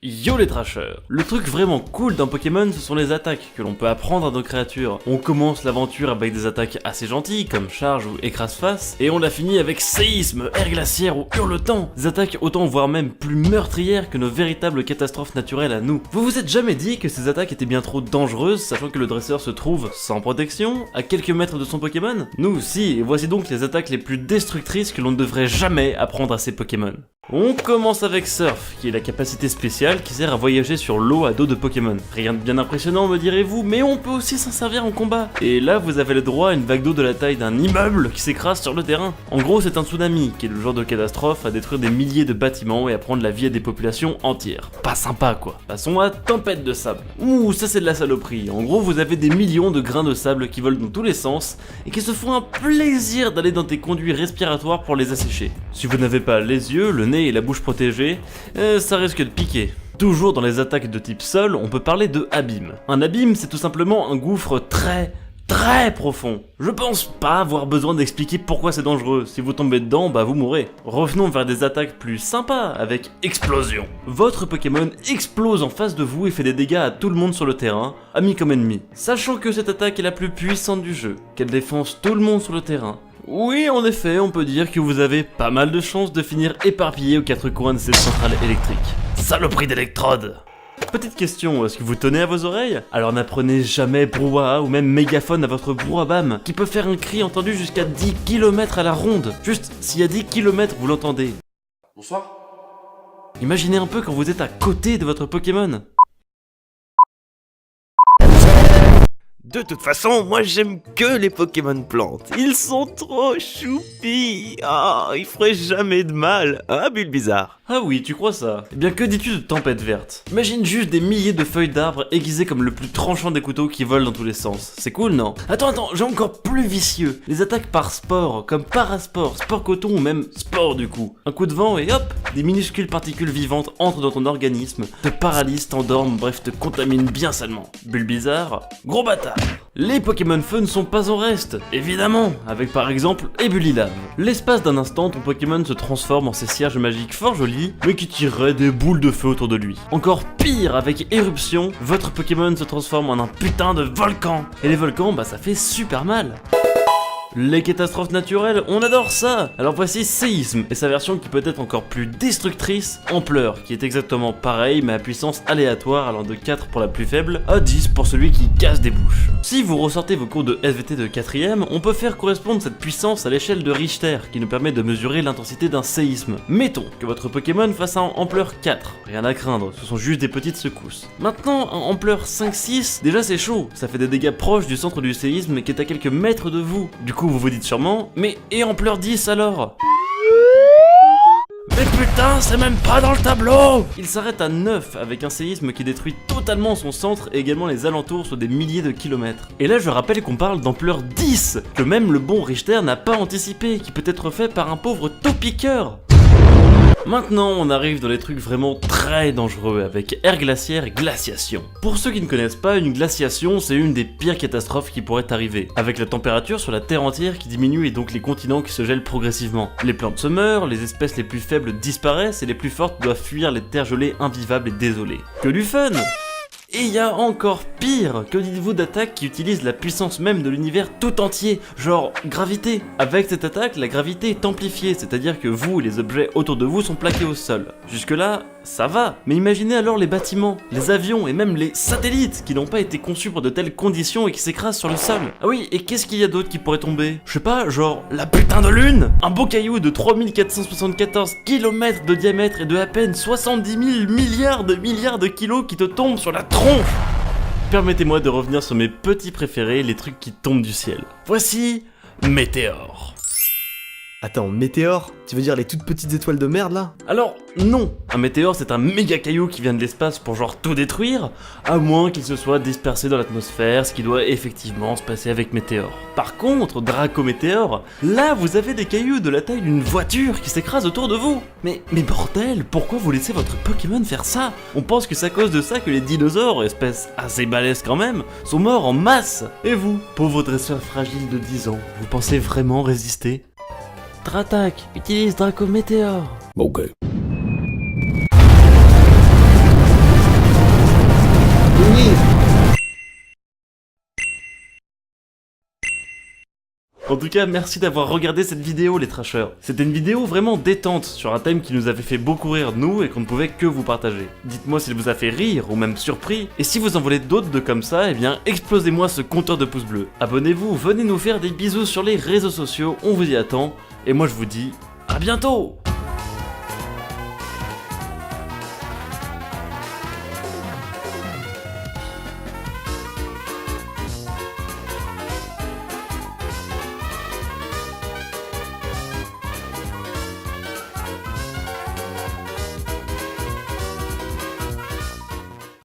Yo les trashers. Le truc vraiment cool d'un Pokémon, ce sont les attaques que l'on peut apprendre à nos créatures. On commence l'aventure avec des attaques assez gentilles comme charge ou écrase-face, et on la finit avec séisme, air glaciaire ou hurletant. Des attaques autant voire même plus meurtrières que nos véritables catastrophes naturelles à nous. Vous vous êtes jamais dit que ces attaques étaient bien trop dangereuses, sachant que le dresseur se trouve sans protection, à quelques mètres de son Pokémon? Nous aussi, et voici donc les attaques les plus destructrices que l'on ne devrait jamais apprendre à ces Pokémon. On commence avec Surf, qui est la capacité spéciale qui sert à voyager sur l'eau à dos de Pokémon. Rien de bien impressionnant me direz-vous, mais on peut aussi s'en servir en combat. Et là vous avez le droit à une vague d'eau de la taille d'un immeuble qui s'écrase sur le terrain. En gros c'est un tsunami, qui est le genre de catastrophe à détruire des milliers de bâtiments et à prendre la vie à des populations entières. Pas sympa quoi. Passons à Tempête de sable. Ouh, ça c'est de la saloperie. En gros vous avez des millions de grains de sable qui volent dans tous les sens et qui se font un plaisir d'aller dans tes conduits respiratoires pour les assécher. Si vous n'avez pas les yeux, le nez et la bouche protégée, ça risque de piquer. Toujours dans les attaques de type sol, on peut parler de abîme. Un abîme, c'est tout simplement un gouffre très profond. Je pense pas avoir besoin d'expliquer pourquoi c'est dangereux. Si vous tombez dedans, bah vous mourrez. Revenons vers des attaques plus sympas avec explosion. Votre Pokémon explose en face de vous et fait des dégâts à tout le monde sur le terrain, amis comme ennemis. Sachant que cette attaque est la plus puissante du jeu, qu'elle défonce tout le monde sur le terrain. Oui, en effet, on peut dire que vous avez pas mal de chances de finir éparpillé aux quatre coins de cette centrale électrique. Saloperie d'électrode! Petite question, est-ce que vous tenez à vos oreilles? Alors n'apprenez jamais brouhaha ou même mégaphone à votre brouhabam, qui peut faire un cri entendu jusqu'à 10 km à la ronde. Juste, s'il y a 10 km, vous l'entendez. Bonsoir. Imaginez un peu quand vous êtes à côté de votre Pokémon. De toute façon, moi j'aime que les Pokémon plantes. Ils sont trop choupis. Ah, ils feraient jamais de mal. Hein, Bulbizarre? Ah oui, tu crois ça? Eh bien, que dis-tu de Tempête verte? Imagine juste des milliers de feuilles d'arbres aiguisées comme le plus tranchant des couteaux qui volent dans tous les sens. C'est cool, non? Attends, j'ai encore plus vicieux. Les attaques par sport, comme parasport, sport coton ou même sport du coup. Un coup de vent et hop, des minuscules particules vivantes entrent dans ton organisme, te paralysent, t'endorment, bref, te contaminent bien salement. Bulbizarre, gros bâtard. Les Pokémon feu ne sont pas en reste, évidemment, avec par exemple Ebulilave. L'espace d'un instant, ton Pokémon se transforme en ces cierges magiques fort jolis, mais qui tireraient des boules de feu autour de lui. Encore pire, avec Éruption, votre Pokémon se transforme en un putain de volcan. Et les volcans, bah ça fait super mal. Les catastrophes naturelles, on adore ça! Alors voici Séisme, et sa version qui peut être encore plus destructrice, Ampleur, qui est exactement pareil mais à puissance aléatoire allant de 4 pour la plus faible à 10 pour celui qui casse des bouches. Si vous ressortez vos cours de SVT de 4ème, on peut faire correspondre cette puissance à l'échelle de Richter, qui nous permet de mesurer l'intensité d'un séisme. Mettons que votre Pokémon fasse un Ampleur 4, rien à craindre, ce sont juste des petites secousses. Maintenant, un Ampleur 5-6, déjà c'est chaud, ça fait des dégâts proches du centre du séisme qui est à quelques mètres de vous. Du coup, vous vous dites sûrement, mais et Ampleur 10 alors? Mais putain, c'est même pas dans le tableau! Il s'arrête à 9 avec un séisme qui détruit totalement son centre et également les alentours sur des milliers de kilomètres. Et là je rappelle qu'on parle d'ampleur 10, que même le bon Richter n'a pas anticipé, qui peut être fait par un pauvre taupiqueur. Maintenant, on arrive dans les trucs vraiment très dangereux avec air glaciaire et glaciation. Pour ceux qui ne connaissent pas, une glaciation, c'est une des pires catastrophes qui pourraient arriver, avec la température sur la Terre entière qui diminue et donc les continents qui se gèlent progressivement. Les plantes se meurent, les espèces les plus faibles disparaissent et les plus fortes doivent fuir les terres gelées invivables et désolées. Que du fun! Et il y a encore pire, que dites-vous d'attaques qui utilisent la puissance même de l'univers tout entier, genre gravité. Avec cette attaque, la gravité est amplifiée, c'est-à-dire que vous et les objets autour de vous sont plaqués au sol. Jusque là, ça va, mais imaginez alors les bâtiments, les avions et même les satellites qui n'ont pas été conçus pour de telles conditions et qui s'écrasent sur le sol. Ah oui, et qu'est-ce qu'il y a d'autre qui pourrait tomber? Je sais pas, genre la putain de lune? Un beau caillou de 3474 km de diamètre et de à peine 70 000 milliards de kilos qui te tombent sur la tronche. Permettez-moi de revenir sur mes petits préférés, les trucs qui tombent du ciel. Voici Météore. Attends, météore? Tu veux dire les toutes petites étoiles de merde là? Alors, non! Un météore c'est un méga caillou qui vient de l'espace pour genre tout détruire, à moins qu'il se soit dispersé dans l'atmosphère, ce qui doit effectivement se passer avec Météore. Par contre, Dracométéore, là vous avez des cailloux de la taille d'une voiture qui s'écrasent autour de vous! Mais bordel, pourquoi vous laissez votre Pokémon faire ça? On pense que c'est à cause de ça que les dinosaures, espèces assez balèzes quand même, sont morts en masse! Et vous, pauvre dresseur fragile de 10 ans, vous pensez vraiment résister? Dratak, utilise Dracométéore. Ok. En tout cas, merci d'avoir regardé cette vidéo les trashers. C'était une vidéo vraiment détente sur un thème qui nous avait fait beaucoup rire nous et qu'on ne pouvait que vous partager. Dites-moi s'il vous a fait rire ou même surpris, et si vous en voulez d'autres de comme ça, eh bien explosez-moi ce compteur de pouces bleus. Abonnez-vous, venez nous faire des bisous sur les réseaux sociaux, on vous y attend, et moi je vous dis à bientôt.